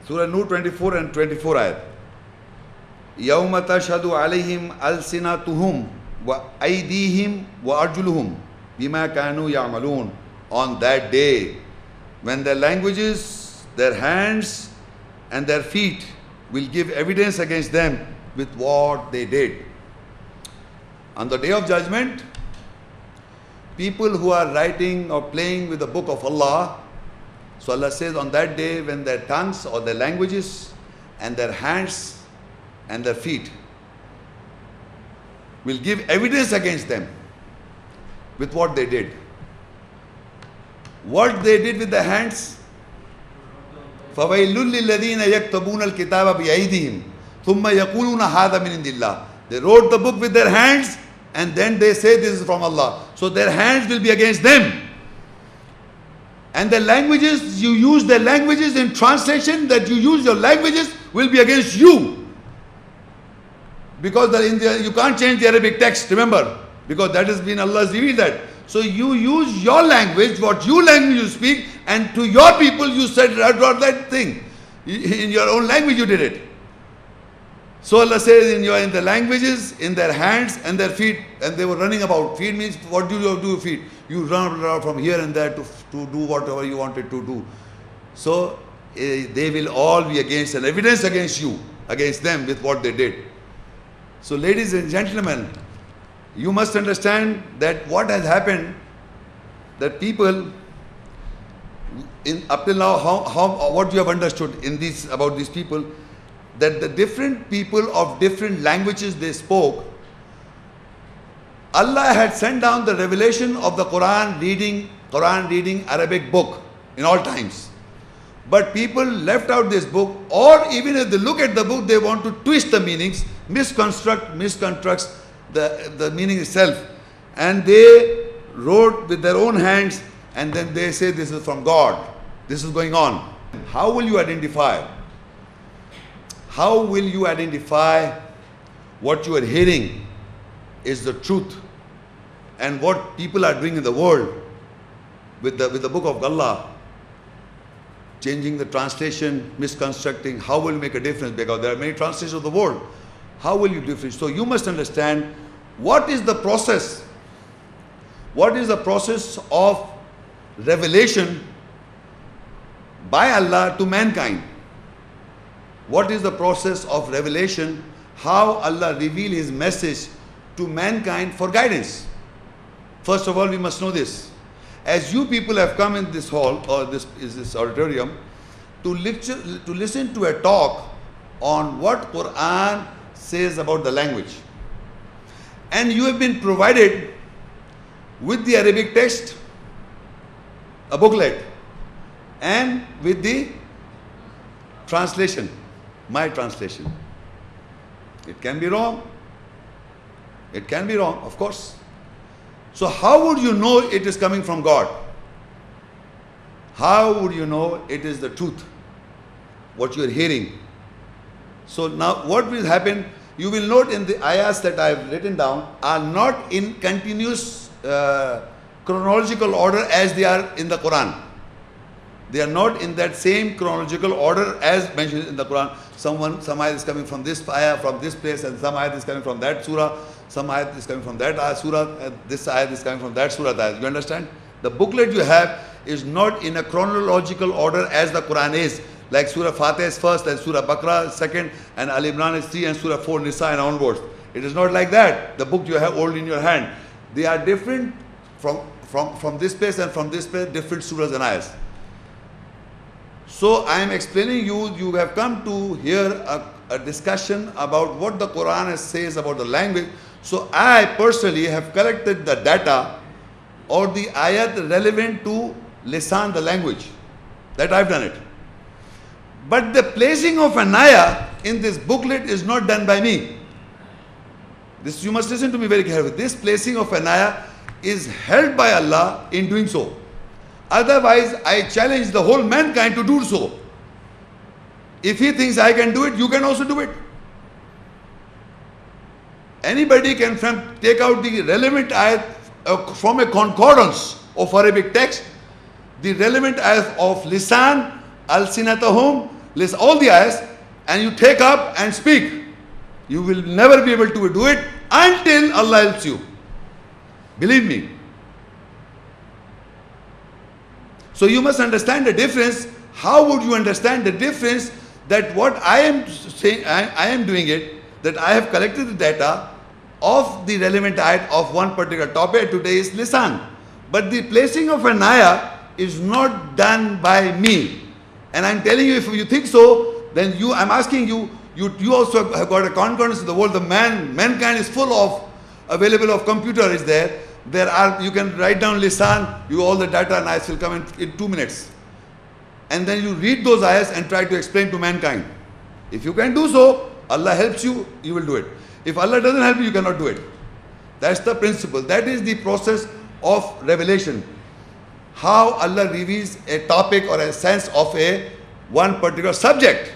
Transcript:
Surah Noor 24 and 24 ayat. يَوْمَ تَشْهَدُ عَلَيْهِمْ أَلْسِنَتُهُمْ وَأَيْدِيهِمْ وَأَرْجُلُهُمْ بِمَا كَانُوا يَعْمَلُونَ. On that day, when their languages, their hands and their feet will give evidence against them with what they did. On the day of judgment, people who are writing or playing with the book of Allah, so Allah says on that day when their tongues or their languages and their hands and their feet will give evidence against them with what they did. What they did with the hands? فَوَيْلٌ لِلَّذِينَ يَكْتَبُونَ الْكِتَابَ بِأَيْدِهِمْ ثُمَّ يَقُولُونَ هَذَا مِنْ عِنْدِ اللَّهِ. They wrote the book with their hands and then they say this is from Allah. So their hands will be against them. And their languages, you use their languages in translation, that you use your languages will be against you. Because you can't change the Arabic text, remember. Because that has been Allah's revealed that. So you use your language, what you language you speak, and to your people you said that thing. In your own language you did it. So Allah says in the languages, in their hands and their feet, and they were running about. Feet means what do you do with feet? You run around from here and there to do whatever you wanted to do. So they will all be against and evidence against you, against them with what they did. So ladies and gentlemen, you must understand that what has happened, that people, up till now, what you have understood in about these people, that the different people of different languages they spoke, Allah had sent down the revelation of the Quran reading Arabic book in all times. But people left out this book, or even if they look at the book, they want to twist the meanings, misconstructs the meaning itself. And they wrote with their own hands and then they say this is from God. This is going on. How will you identify? How will you identify what you are hearing is the truth and what people are doing in the world with the book of Allah? Changing the translation, misconstructing, how will you make a difference? Because there are many translations of the world. How will you differentiate? So you must understand what is the process. What is the process of revelation by Allah to mankind? What is the process of revelation? How Allah reveal His message to mankind for guidance? First of all, we must know this. As you people have come in this hall or this auditorium to listen to a talk on what Quran says about the language, and you have been provided with the Arabic text, a booklet, and with the translation, my translation. It can be wrong. It can be wrong, of course. So how would you know it is coming from God? How would you know it is the truth, what you are hearing? So now what will happen? You will note in the ayahs that I have written down are not in continuous chronological order as they are in the Quran. They are not in that same chronological order as mentioned in the Quran. Some ayah is coming from this ayah, from this place, and some ayah is coming from that surah, some ayah is coming from that surah, and this ayah is coming from that surah. You understand? The booklet you have is not in a chronological order as the Quran is. Like Surah Fatiha is first, and Surah Baqarah second, and Al Imran is 3, and Surah 4 Nisa and onwards. It is not like that. The book you have hold in your hand. They are different from this place and from this place, different surahs and ayahs. So I am explaining you have come to hear a discussion about what the Quran says about the language. So I personally have collected the data or the ayat relevant to lisan, the language. That I've done it. But the placing of an ayah in this booklet is not done by me. This, you must listen to me very carefully. This placing of an ayah is held by Allah in doing so. Otherwise, I challenge the whole mankind to do so. If he thinks I can do it, you can also do it. Anybody can take out the relevant ayat from a concordance of Arabic text, the relevant ayat of lisan, al-sinatahum, list all the ayahs, and you take up and speak. You will never be able to do it until Allah helps you. Believe me. So you must understand the difference. How would you understand the difference that what I am saying, I am doing it, that I have collected the data of the relevant ayat of one particular topic. Today is lisan. But the placing of an ayah is not done by me. And I'm telling you, if you think so, then I'm asking you, you also have got a concordance in the world. Mankind is full of, available of computer is there. You can write down lisan, all the data and ayahs will come in 2 minutes. And then you read those ayahs and try to explain to mankind. If you can do so, Allah helps you, you will do it. If Allah doesn't help you, you cannot do it. That's the principle. That is the process of revelation. How Allah reveals a topic or a sense of one particular subject.